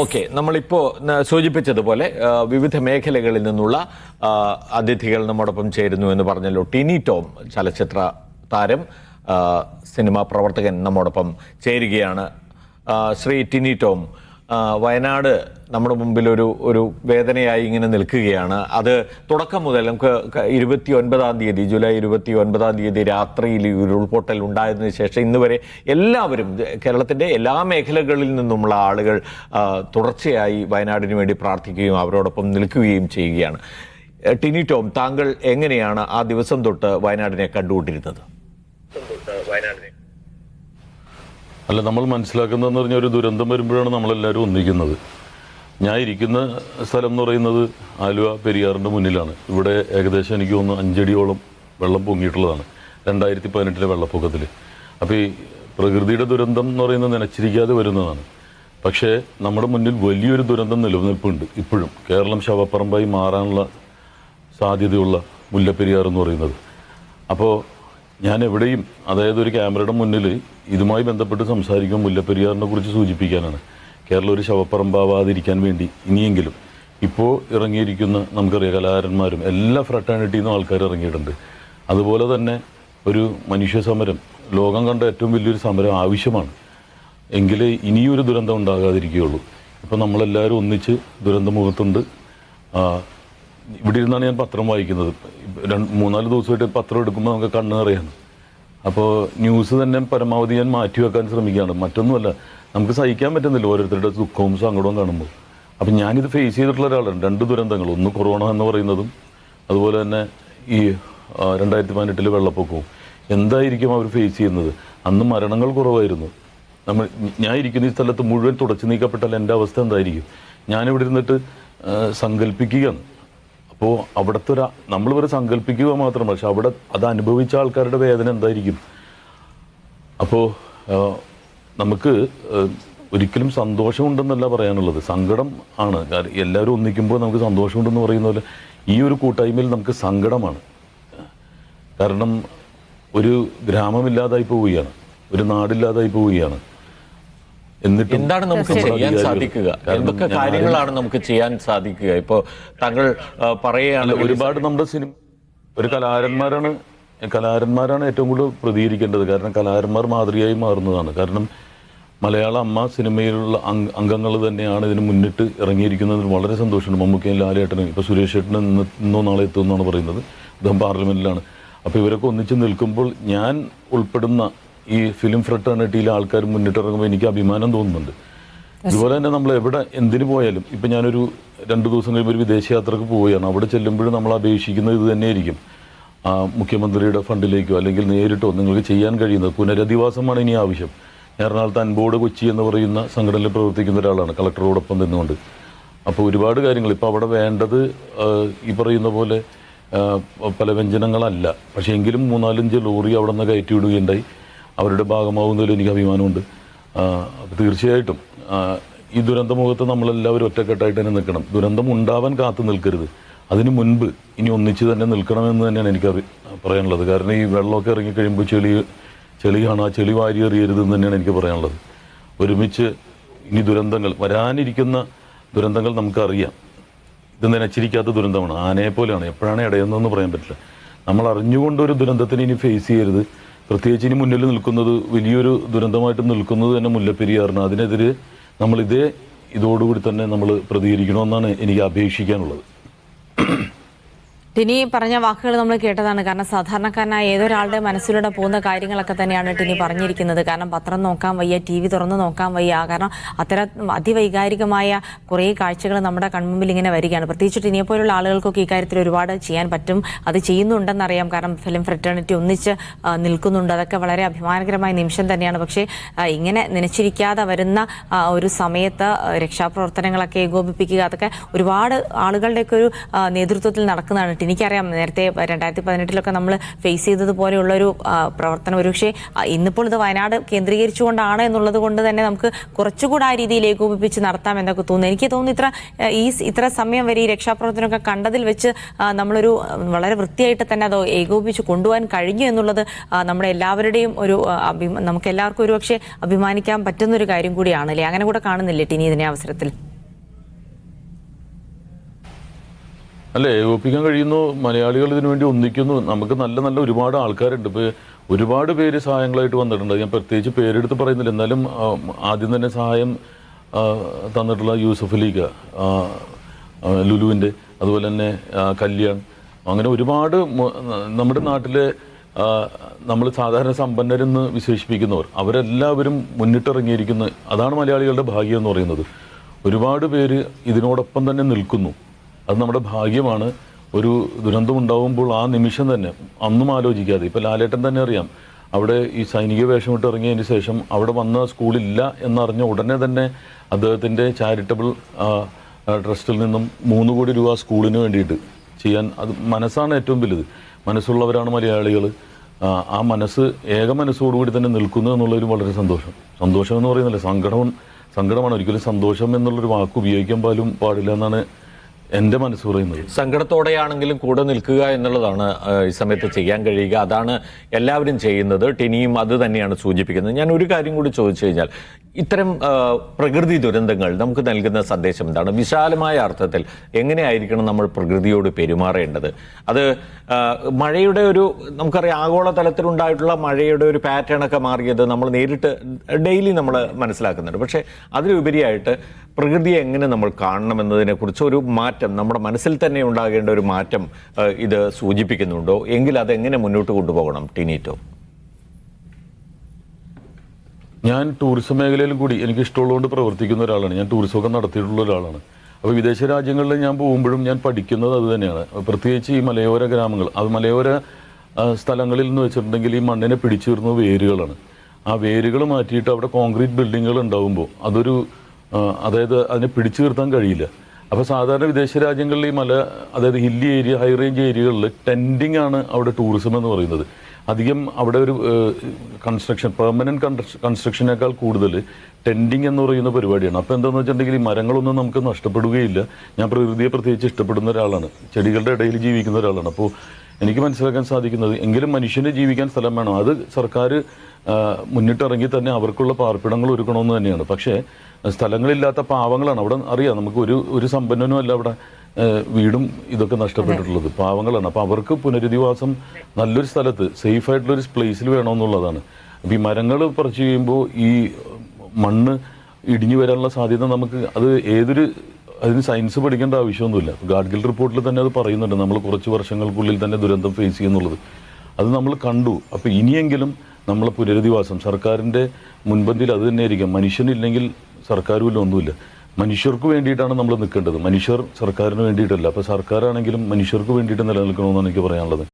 Okay, നമ്മളിപ്പോൾ സൂചിപ്പിച്ചതുപോലെ വിവിധ മേഖലകളിൽ നിന്നുള്ള അതിഥികൾ നമ്മോടൊപ്പം ചേരുന്നു എന്ന് പറഞ്ഞല്ലോ. ടിനി ടോം ചലച്ചിത്ര താരം, സിനിമാ പ്രവർത്തകൻ നമ്മോടൊപ്പം ചേരുകയാണ്. ശ്രീ ടിനി ടോം, വയനാട് നമ്മുടെ മുമ്പിൽ ഒരു വേദനയായി ഇങ്ങനെ നിൽക്കുകയാണ്. അത് തുടക്കം മുതൽ നമുക്ക് 29-ാം തീയതി, ജൂലൈ 29-ാം തീയതി രാത്രിയിൽ ഉരുൾപൊട്ടൽ ഉണ്ടായതിനു ശേഷം ഇന്ന് വരെ എല്ലാവരും, കേരളത്തിൻ്റെ എല്ലാ മേഖലകളിൽ നിന്നുമുള്ള ആളുകൾ തുടർച്ചയായി വയനാടിന് വേണ്ടി പ്രാർത്ഥിക്കുകയും അവരോടൊപ്പം നിൽക്കുകയും ചെയ്യുകയാണ്. ടിനി ടോം, താങ്കൾ എങ്ങനെയാണ് ആ ദിവസം തൊട്ട് വയനാടിനെ കണ്ടുകൊണ്ടിരുന്നത്? അല്ല, നമ്മൾ മനസ്സിലാക്കുന്നതെന്ന് പറഞ്ഞാൽ ഒരു ദുരന്തം വരുമ്പോഴാണ് നമ്മളെല്ലാവരും ഒന്നിക്കുന്നത്. ഞാൻ ഇരിക്കുന്ന സ്ഥലം എന്ന് പറയുന്നത് ആലുവ പെരിയാറിൻ്റെ മുന്നിലാണ്. ഇവിടെ ഏകദേശം എനിക്ക് തോന്നുന്നു 5 അടിയോളം വെള്ളം പൊങ്ങിയിട്ടുള്ളതാണ് 2018 വെള്ളപ്പൊക്കത്തിൽ. അപ്പോൾ ഈ പ്രകൃതിയുടെ ദുരന്തം എന്ന് പറയുന്നത് നനച്ചിരിക്കാതെ വരുന്നതാണ്. പക്ഷേ നമ്മുടെ മുന്നിൽ വലിയൊരു ദുരന്തം നിലനിൽപ്പുണ്ട് ഇപ്പോഴും. കേരളം ശവപ്പറമ്പായി മാറാനുള്ള സാധ്യതയുള്ള മുല്ലപ്പെരിയാർ എന്ന് പറയുന്നത്. അപ്പോൾ ഞാൻ എവിടെയും, അതായത് ഒരു ക്യാമറയുടെ മുന്നിൽ ഇതുമായി ബന്ധപ്പെട്ട് സംസാരിക്കുമ്പോൾ മുല്ലപ്പെരിയാറിനെ കുറിച്ച് സൂചിപ്പിക്കാനാണ്. കേരളം ഒരു ശവപ്പറമ്പാവാതിരിക്കാൻ വേണ്ടി ഇനിയെങ്കിലും ഇപ്പോൾ ഇറങ്ങിയിരിക്കുന്ന, നമുക്കറിയാം, കലാകാരന്മാരും എല്ലാ ഫ്രട്ടേണിറ്റിയിൽ നിന്നും ആൾക്കാർ ഇറങ്ങിയിട്ടുണ്ട്. അതുപോലെ തന്നെ ഒരു മനുഷ്യ സമരം, ലോകം കണ്ട ഏറ്റവും വലിയൊരു സമരം ആവശ്യമാണ്. എങ്കിലേ ഇനിയൊരു ദുരന്തം ഉണ്ടാകാതിരിക്കുകയുള്ളൂ. ഇപ്പോൾ നമ്മളെല്ലാവരും ഒന്നിച്ച് ദുരന്തമുഖത്തുണ്ട്. ഇവിടെ ഇരുന്നാണ് ഞാൻ പത്രം വായിക്കുന്നത്. 3-4 ദിവസമായിട്ട് പത്രം എടുക്കുമ്പോൾ നമുക്ക് കണ്ണ് നിറയാണ്. അപ്പോൾ ന്യൂസ് തന്നെ പരമാവധി ഞാൻ മാറ്റിവെക്കാൻ ശ്രമിക്കുകയാണ്. മറ്റൊന്നുമല്ല, നമുക്ക് സഹിക്കാൻ പറ്റുന്നില്ല ഓരോരുത്തരുടെ ദുഃഖവും സങ്കടവും കാണുമ്പോൾ. അപ്പം ഞാനിത് ഫേസ് ചെയ്തിട്ടുള്ള ഒരാളാണ്. 2 ദുരന്തങ്ങൾ, ഒന്ന് കൊറോണ എന്ന് പറയുന്നതും അതുപോലെ തന്നെ ഈ 2018 വെള്ളപ്പൊക്കവും. എന്തായിരിക്കും അവർ ഫേസ് ചെയ്യുന്നത്? അന്ന് മരണങ്ങൾ കുറവായിരുന്നു. ഞാൻ ഇരിക്കുന്ന ഈ സ്ഥലത്ത് മുഴുവൻ തുടച്ചു നീക്കപ്പെട്ടാൽ എൻ്റെ അവസ്ഥ എന്തായിരിക്കും? ഞാനിവിടെ ഇരുന്നിട്ട് സങ്കല്പിക്കുകയാണ്. അപ്പോൾ അവിടുത്തെ നമ്മൾ വരെ സങ്കല്പിക്കുക മാത്രം, പക്ഷെ അവിടെ അത് അനുഭവിച്ച ആൾക്കാരുടെ വേദന എന്തായിരിക്കും? അപ്പോൾ നമുക്ക് ഒരിക്കലും സന്തോഷമുണ്ടെന്നല്ല പറയാനുള്ളത്, സങ്കടം ആണ്. എല്ലാവരും ഒന്നിക്കുമ്പോൾ നമുക്ക് സന്തോഷമുണ്ടെന്ന് പറയുന്ന പോലെ ഈ ഒരു കൂട്ടായ്മയിൽ നമുക്ക് സങ്കടമാണ്. കാരണം ഒരു ഗ്രാമമില്ലാതായി പോവുകയാണ്, ഒരു നാടില്ലാതായി പോവുകയാണ്. എന്നിട്ട് എന്താണ് നമുക്ക് ചെയ്യാൻ സാധിക്കുക? എന്തൊക്കെ കാര്യങ്ങളാണ് നമുക്ക് ചെയ്യാൻ സാധിക്കുക? ഇപ്പോൾ താങ്കൾ പറയുകയാണ്, ഒരുപാട് നമ്മുടെ സിനിമ, ഒരു കലാകാരന്മാരാണ് ഏറ്റവും കൂടുതൽ പ്രതികരിക്കേണ്ടത്. കാരണം കലാകാരന്മാർ മാതൃകയായി മാറുന്നതാണ്. കാരണം മലയാള അമ്മ സിനിമയിലുള്ള അംഗങ്ങൾ തന്നെയാണ് ഇതിന് മുന്നിട്ട് ഇറങ്ങിയിരിക്കുന്നതിന് വളരെ സന്തോഷമുണ്ട്. മമ്മൂക്കയും ലാലേട്ടനും, ഇപ്പോൾ സുരേഷ് ഏട്ടന് ഇന്നോ നാളെ എത്തുമെന്നാണ് പറയുന്നത്. അദ്ദേഹം പാർലമെൻറ്റിലാണ്. അപ്പോൾ ഇവരൊക്കെ ഒന്നിച്ച് നിൽക്കുമ്പോൾ ഞാൻ ഉൾപ്പെടുന്ന ഈ ഫിലിം ഫ്രട്ടേണിറ്റിയിലെ ആൾക്കാർ മുന്നിട്ടിറങ്ങുമ്പോൾ എനിക്ക് അഭിമാനം തോന്നുന്നുണ്ട്. അതുപോലെ തന്നെ നമ്മൾ എവിടെ എന്തിനു പോയാലും, ഇപ്പം ഞാനൊരു 2 ദിവസം കഴിയുമ്പോൾ ഒരു വിദേശയാത്രക്ക് പോവുകയാണ്. അവിടെ ചെല്ലുമ്പോഴും നമ്മൾ അപേക്ഷിക്കുന്നത് ഇത് തന്നെയായിരിക്കും. മുഖ്യമന്ത്രിയുടെ ഫണ്ടിലേക്കോ അല്ലെങ്കിൽ നേരിട്ടോ നിങ്ങൾക്ക് ചെയ്യാൻ കഴിയുന്നത് പുനരധിവാസമാണ് ഇനി ആവശ്യം. എറണാകുളത്ത് അൻപോട് കൊച്ചി എന്ന് പറയുന്ന സംഘടനയിൽ പ്രവർത്തിക്കുന്ന ഒരാളാണ്, കളക്ടറോടൊപ്പം നിന്നുകൊണ്ട്. അപ്പോൾ ഒരുപാട് കാര്യങ്ങൾ ഇപ്പോൾ അവിടെ വേണ്ടത് ഈ പറയുന്ന പോലെ പല വ്യഞ്ജനങ്ങളല്ല. പക്ഷേ എങ്കിലും 3-4 ലോറി അവിടെ നിന്ന് കയറ്റി വിടുകയുണ്ടായി. അവരുടെ ഭാഗമാവുന്നതിൽ എനിക്ക് അഭിമാനമുണ്ട്. അപ്പോൾ തീർച്ചയായിട്ടും ഈ ദുരന്തമുഖത്ത് നമ്മളെല്ലാവരും ഒറ്റക്കെട്ടായിട്ട് തന്നെ നിൽക്കണം. ദുരന്തം ഉണ്ടാവാൻ കാത്തു നിൽക്കരുത്. അതിന് മുൻപ് ഇനി ഒന്നിച്ച് തന്നെ നിൽക്കണമെന്ന് തന്നെയാണ് എനിക്ക് പറയാനുള്ളത്. കാരണം ഈ വെള്ളമൊക്കെ ഇറങ്ങിക്കഴിയുമ്പോൾ ചെളിയാണ്, ആ ചെളി വാരി എറിയരുതെന്ന് തന്നെയാണ് എനിക്ക് പറയാനുള്ളത്. ഒരുമിച്ച് ഇനി ദുരന്തങ്ങൾ, വരാനിരിക്കുന്ന ദുരന്തങ്ങൾ നമുക്കറിയാം. ഇത് നനച്ചിരിക്കാത്ത ദുരന്തമാണ്, ആനയെ പോലെയാണ്, എപ്പോഴാണ് ഇടയുന്നതെന്ന് പറയാൻ പറ്റില്ല. നമ്മൾ അറിഞ്ഞുകൊണ്ടൊരു ദുരന്തത്തിന് ഇനി ഫേസ് ചെയ്യരുത്. പ്രത്യേകിച്ച് ഇനി മുന്നിൽ നിൽക്കുന്നത്, വലിയൊരു ദുരന്തമായിട്ട് നിൽക്കുന്നത് തന്നെ മുല്ലപ്പെരിയാറിന്. അതിനെതിരെ നമ്മൾ ഇതോടുകൂടി തന്നെ നമ്മൾ പ്രതികരിക്കണമെന്നാണ് എനിക്ക് അപേക്ഷിക്കാനുള്ളത്. ടിനി പറഞ്ഞ വാക്കുകൾ നമ്മൾ കേട്ടതാണ്. കാരണം സാധാരണക്കാരനായ ഏതൊരാളുടെ മനസ്സിലൂടെ പോകുന്ന കാര്യങ്ങളൊക്കെ തന്നെയാണ് ടിനി പറഞ്ഞിരിക്കുന്നത്. കാരണം പത്രം നോക്കാൻ വയ്യ, TV തുറന്ന് നോക്കാൻ വയ്യ. കാരണം അത്തരം അതിവൈകാരികമായ കുറേ കാഴ്ചകൾ നമ്മുടെ കൺമുമ്പിൽ ഇങ്ങനെ വരികയാണ്. പ്രത്യേകിച്ച് ടിനിയെ പോലുള്ള ആളുകൾക്കൊക്കെ ഇക്കാര്യത്തിൽ ഒരുപാട് ചെയ്യാൻ പറ്റും, അത് ചെയ്യുന്നുണ്ടെന്നറിയാം. കാരണം ഫിലിം ഫ്രറ്റേണിറ്റി ഒന്നിച്ച് നിൽക്കുന്നുണ്ട്. അതൊക്കെ വളരെ അഭിമാനകരമായ നിമിഷം തന്നെയാണ്. പക്ഷേ ഇങ്ങനെ നനച്ചിരിക്കാതെ വരുന്ന ഒരു സമയത്ത് രക്ഷാപ്രവർത്തനങ്ങളൊക്കെ ഏകോപിപ്പിക്കുക, അതൊക്കെ ഒരുപാട് ആളുകളുടെയൊക്കെ ഒരു നേതൃത്വത്തിൽ നടക്കുന്നതാണ്. എനിക്കറിയാം നേരത്തെ 2018 നമ്മൾ ഫേസ് ചെയ്തതുപോലെയുള്ളൊരു പ്രവർത്തനം ഒരുപക്ഷെ ഇന്നിപ്പോൾ ഇത് വയനാട് കേന്ദ്രീകരിച്ചുകൊണ്ടാണ് എന്നുള്ളത് കൊണ്ട് തന്നെ നമുക്ക് കുറച്ചുകൂടി ആ രീതിയിൽ ഏകോപിപ്പിച്ച് നടത്താം എന്നൊക്കെ തോന്നുന്നു. എനിക്ക് തോന്നുന്നു ഇത്ര സമയം വരെ ഈ രക്ഷാപ്രവർത്തനമൊക്കെ കണ്ടതിൽ വെച്ച് നമ്മളൊരു വളരെ വൃത്തിയായിട്ട് തന്നെ അത് ഏകോപിപ്പിച്ച് കൊണ്ടുപോകാൻ കഴിഞ്ഞു എന്നുള്ളത് നമ്മുടെ എല്ലാവരുടെയും ഒരു നമുക്ക് എല്ലാവർക്കും ഒരുപക്ഷെ അഭിമാനിക്കാൻ പറ്റുന്നൊരു കാര്യം കൂടിയാണ് അല്ലേ? അങ്ങനെ കൂടെ കാണുന്നില്ലേ ടിനി ഇതിനെ അവസരത്തിൽ? അല്ല, ഏകോപിപ്പിക്കാൻ കഴിയുന്നു. മലയാളികൾ ഇതിനു വേണ്ടി ഒന്നിക്കുന്നു. നമുക്ക് നല്ല നല്ല ഒരുപാട് ആൾക്കാരുണ്ട്. ഇപ്പോൾ ഒരുപാട് പേര് സഹായങ്ങളായിട്ട് വന്നിട്ടുണ്ട്. ഞാൻ പ്രത്യേകിച്ച് പേരെടുത്ത് പറയുന്നില്ല. എന്നാലും ആദ്യം തന്നെ സഹായം തന്നിട്ടുള്ള യൂസഫ് അലീക്ക, ലുലുവിൻ്റെ, അതുപോലെ തന്നെ കല്യാൺ, അങ്ങനെ ഒരുപാട് നമ്മുടെ നാട്ടിലെ നമ്മൾ സാധാരണ സമ്പന്നരെന്ന് വിശേഷിപ്പിക്കുന്നവർ അവരെല്ലാവരും മുന്നിട്ടിറങ്ങിയിരിക്കുന്ന, അതാണ് മലയാളികളുടെ ഭാഗ്യം എന്ന് പറയുന്നത്. ഒരുപാട് പേര് ഇതിനോടൊപ്പം തന്നെ നിൽക്കുന്നു. അത് നമ്മുടെ ഭാഗ്യമാണ്. ഒരു ദുരന്തമുണ്ടാകുമ്പോൾ ആ നിമിഷം തന്നെ അന്നും ആലോചിക്കാതെ, ഇപ്പോൾ ലാലേട്ടൻ തന്നെ അറിയാം, അവിടെ ഈ സൈനിക വേഷമിട്ട് ഇറങ്ങിയതിന് ശേഷം അവിടെ വന്ന സ്കൂളില്ല എന്നറിഞ്ഞ ഉടനെ തന്നെ അദ്ദേഹത്തിൻ്റെ ചാരിറ്റബിൾ ട്രസ്റ്റിൽ നിന്നും 3 കോടി രൂപ സ്കൂളിന് വേണ്ടിയിട്ട് ചെയ്യാൻ, അത് മനസ്സാണ് ഏറ്റവും വലുത്. മനസ്സുള്ളവരാണ് മലയാളികൾ. ആ മനസ്സ് ഏക മനസ്സോടുകൂടി തന്നെ നിൽക്കുന്നു എന്നുള്ളൊരു വളരെ സന്തോഷം എന്ന് പറയുന്നില്ല, സങ്കടമാണ്. ഒരിക്കലും സന്തോഷം എന്നുള്ളൊരു വാക്ക് ഉപയോഗിക്കാൻ പോലും പാടില്ല എന്നാണ് എൻ്റെ മനസ്സ് പറയുന്നത്. സങ്കടത്തോടെയാണെങ്കിലും കൂടെ നിൽക്കുക എന്നുള്ളതാണ് ഈ സമയത്ത് ചെയ്യാൻ കഴിയുക. അതാണ് എല്ലാവരും ചെയ്യുന്നത്. ടിനിയും അത് തന്നെയാണ് സൂചിപ്പിക്കുന്നത്. ഞാൻ ഒരു കാര്യം കൂടി ചോദിച്ചു കഴിഞ്ഞാൽ, ഇത്തരം പ്രകൃതി ദുരന്തങ്ങൾ നമുക്ക് നൽകുന്ന സന്ദേശം എന്താണ്? വിശാലമായ അർത്ഥത്തിൽ എങ്ങനെയായിരിക്കണം നമ്മൾ പ്രകൃതിയോട് പെരുമാറേണ്ടത്? അത് മഴയുടെ നമുക്കറിയാം, ആഗോളതലത്തിലുണ്ടായിട്ടുള്ള മഴയുടെ ഒരു പാറ്റേൺ ഒക്കെ മാറിയത് നമ്മൾ നേരിട്ട് ഡെയിലി നമ്മൾ മനസ്സിലാക്കുന്നുണ്ട്. പക്ഷേ അതിലുപരിയായിട്ട് പ്രകൃതിയെ എങ്ങനെ നമ്മൾ കാണണമെന്നതിനെക്കുറിച്ച് ഒരു മാറ്റം നമ്മുടെ മനസ്സിൽ തന്നെ ഉണ്ടാകേണ്ട ഒരു മാറ്റം ഇത് സൂചിപ്പിക്കുന്നുണ്ടോ? എങ്കിൽ അതെങ്ങനെ മുന്നോട്ട് കൊണ്ടുപോകണം ടിനീറ്റോ? ഞാൻ ടൂറിസം മേഖലയിലും കൂടി എനിക്ക് ഇഷ്ടമുള്ളതുകൊണ്ട് പ്രവർത്തിക്കുന്ന ഒരാളാണ്. ഞാൻ ടൂറിസമൊക്കെ നടത്തിയിട്ടുള്ള ഒരാളാണ്. അപ്പോൾ വിദേശ രാജ്യങ്ങളിൽ ഞാൻ പോകുമ്പോഴും ഞാൻ പഠിക്കുന്നത് അത് തന്നെയാണ്. പ്രത്യേകിച്ച് ഈ മലയോര ഗ്രാമങ്ങൾ, അത് മലയോര സ്ഥലങ്ങളിൽ എന്ന് വെച്ചിട്ടുണ്ടെങ്കിൽ ഈ മണ്ണിനെ പിടിച്ചു നിർത്തുന്ന വേരുകളാണ്. ആ വേരുകൾ മാറ്റിയിട്ട് അവിടെ കോൺക്രീറ്റ് ബിൽഡിങ്ങുകൾ ഉണ്ടാകുമ്പോൾ അതായത് അതിനെ പിടിച്ചു നിർത്താൻ കഴിയില്ല. അപ്പോൾ സാധാരണ വിദേശ രാജ്യങ്ങളിൽ ഈ അതായത് ഹില്ലി ഏരിയ, ഹൈ റേഞ്ച് ഏരിയകളിൽ ടെൻറ്റിംഗ് ആണ് അവിടെ ടൂറിസം എന്ന് പറയുന്നത്. അധികം അവിടെ ഒരു പെർമനൻറ്റ് കൺസ്ട്രക്ഷനേക്കാൾ കൂടുതൽ ടെൻറ്റിംഗ് എന്ന് പറയുന്ന പരിപാടിയാണ്. അപ്പോൾ എന്താണെന്ന് വെച്ചിട്ടുണ്ടെങ്കിൽ ഈ മരങ്ങളൊന്നും നമുക്ക് നഷ്ടപ്പെടുകയില്ല. ഞാൻ പ്രകൃതിയെ പ്രത്യേകിച്ച് ഇഷ്ടപ്പെടുന്ന ഒരാളാണ്, ചെടികളുടെ ഇടയിൽ ജീവിക്കുന്ന ഒരാളാണ്. അപ്പോൾ എനിക്ക് മനസ്സിലാക്കാൻ സാധിക്കുന്നത്, എങ്കിലും മനുഷ്യന് ജീവിക്കാൻ സ്ഥലം വേണം. അത് സർക്കാർ മുന്നിട്ടിറങ്ങി തന്നെ അവർക്കുള്ള പാർപ്പിടങ്ങൾ ഒരുക്കണമെന്ന് തന്നെയാണ്. പക്ഷേ സ്ഥലങ്ങളില്ലാത്ത പാവങ്ങളാണ് അവിടെ. അറിയാം, നമുക്ക് ഒരു സമ്പന്നനും അല്ല അവിടെ വീടും ഇതൊക്കെ നഷ്ടപ്പെട്ടിട്ടുള്ളത്, പാവങ്ങളാണ്. അപ്പോൾ അവർക്ക് പുനരധിവാസം നല്ലൊരു സ്ഥലത്ത് സേഫായിട്ടുള്ളൊരു പ്ലേസിൽ വേണമെന്നുള്ളതാണ്. അപ്പോൾ ഈ മരങ്ങൾ പറിച്ചു കഴിയുമ്പോൾ ഈ മണ്ണ് ഇടിഞ്ഞു വരാനുള്ള സാധ്യത നമുക്ക് അതിന് സയൻസ് പഠിക്കേണ്ട ആവശ്യമൊന്നുമില്ല. ഗാഡ്ഗിൽ റിപ്പോർട്ടിൽ തന്നെ അത് പറയുന്നുണ്ട്, നമ്മൾ കുറച്ച് വർഷങ്ങൾക്കുള്ളിൽ തന്നെ ദുരന്തം ഫേസ് ചെയ്യുന്നുള്ളത്. അത് നമ്മൾ കണ്ടു. അപ്പോൾ ഇനിയെങ്കിലും നമ്മളെ പുനരധിവാസം സർക്കാരിൻ്റെ മുൻപന്തിയിൽ അത് തന്നെയായിരിക്കും. മനുഷ്യനില്ലെങ്കിൽ സർക്കാരുമില്ല, ഒന്നുമില്ല. മനുഷ്യർക്ക് വേണ്ടിയിട്ടാണ് നമ്മൾ നിൽക്കേണ്ടത്. മനുഷ്യർ സർക്കാരിന് വേണ്ടിയിട്ടല്ല. അപ്പോൾ സർക്കാരാണെങ്കിലും മനുഷ്യർക്ക് വേണ്ടിയിട്ട് നിലനിൽക്കണമെന്നാണ് എനിക്ക് പറയാനുള്ളത്.